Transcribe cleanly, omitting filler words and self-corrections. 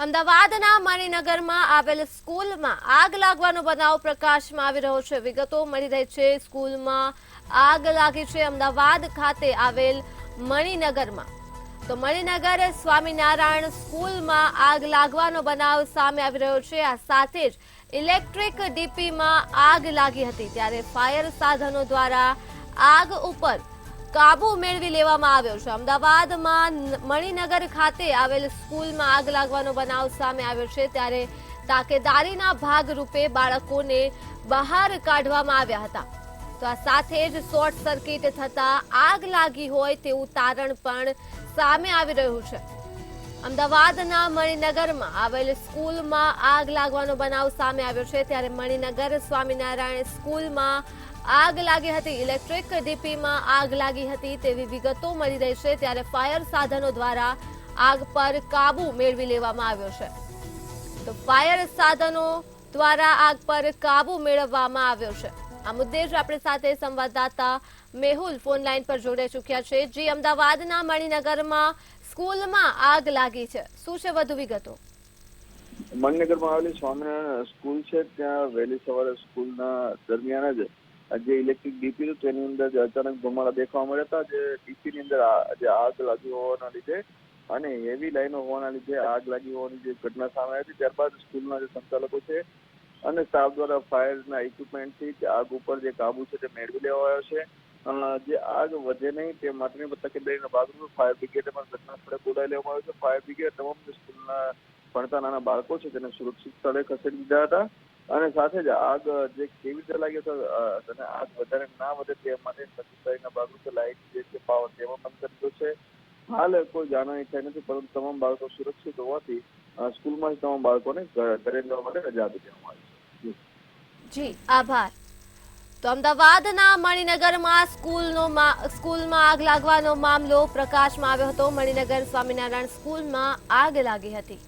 અમદાવાદના મણિનગરમાં આવેલ સ્કૂલમાં આગ લાગવાનો બનાવ પ્રકાશમાં આવી રહ્યો છે। વિગતો મળી રહી છે, સ્કૂલમાં આગ લાગી છે અમદાવાદ ખાતે આવેલ મણિનગરમાં। તો મણિનગર સ્વામિનારાયણ સ્કૂલમાં આગ લાગવાનો બનાવ સામે આવી રહ્યો છે। આ સાથે જ ઇલેક્ટ્રિક ડીપીમાં આગ લાગી હતી, ત્યારે ફાયર સાધનો દ્વારા આગ ઉપર કાબુ મેળવી લેવામાં આવ્યો છે। અમદાવાદમાં મણિનગર ખાતે આવેલ સ્કૂલમાં આગ લાગવાનો બનાવ સામે આવ્યો છે, ત્યારે તાકેદારીના ભાગરૂપે બાળકોને બહાર કાઢવામાં આવ્યા હતા। તો આ સાથે જ શોર્ટ સર્કિટ થતા આગ લાગી હોય તેવું તારણ પણ સામે આવી રહ્યું છે। અમદાવાદના મણિનગરમાં આવેલ સ્કૂલમાં આગ લાગવાનો બનાવ સામે આવ્યો છે, ત્યારે મણિનગર સ્વામિનારાયણ સ્કૂલમાં આગ લાગી હતી, ઇલેક્ટ્રિક ડીપીમાં આગ લાગી હતી તેવી વિગતો મળી રહી છે। ત્યારે ફાયર સાધનો દ્વારા આગ પર કાબુ મેળવી લેવામાં આવ્યો છે। તો ફાયર સાધનો દ્વારા આગ પર કાબુ મેળવવામાં આવ્યો છે। આ મુદ્દે જ આપણી સાથે સંવાદદાતા મેહુલ ફોન લાઈન પર જોડાઈ ચૂક્યા છે। જે અમદાવાદના મણિનગરમાં સ્કૂલમાં આગ લાગી છે, શું છે વધુ વિગતો? મણિનગરમાં આવેલી સ્વામિનારાયણ સ્કૂલ છે, ત્યાં વહેલી સવારે સ્કૂલના દરમિયાન જ જે ઇલેક્ટ્રિક ડીપી હતું તેની અંદર અચાનક ધુમાડા દેખવા મળ્યા હતા। જે ડીપીની અંદર જે આગ લાગી હોવાના લીધે અને હેવી લાઈનો હોવાના લીધે આગ લાગી હોવાની જે ઘટના સામે આવી, ત્યારબાદ સ્કૂલના જે સંચાલકો છે અને સ્ટાફ દ્વારા ફાયરના ઇક્વિપમેન્ટથી આગ ઉપર જે કાબુ છે તે મેળવી લેવાયો છે। જે આગ વધે નહીં તે માટેની તકેદારીના ભાગરૂપે ફાયર બ્રિગેડે પણ ઘટના સ્થળે બોલાવી લેવામાં આવ્યો છે। ફાયર બ્રિગેડ તમામ સ્કૂલના ભણતા નાના બાળકો છે તેને સુરક્ષિત સ્થળે ખસેડી દીધા હતા અને સાથે જ આગ જે કેવી રીતે લાગ્યો હતો અને આગ વધારે ના વધે તે માટે તકેદારીના ભાગરૂપે લાઇટ જે છે પાવર તેમાં બંધ કરી દીધો છે। હાલ કોઈ જાનહાની થઈ નથી, પરંતુ તમામ બાળકો સુરક્ષિત હોવાથી સ્કૂલમાં તમામ બાળકોને ઘરે જવા માટે રજા આપી દેવામાં આવી છે। જી આભાર। તો અમદાવાદના મણિનગરમાં સ્કૂલમાં આગ લાગવાનો મામલો પ્રકાશમાં આવ્યો હતો। મણિનગર સ્વામિનારાયણ સ્કૂલમાં આગ લાગી હતી।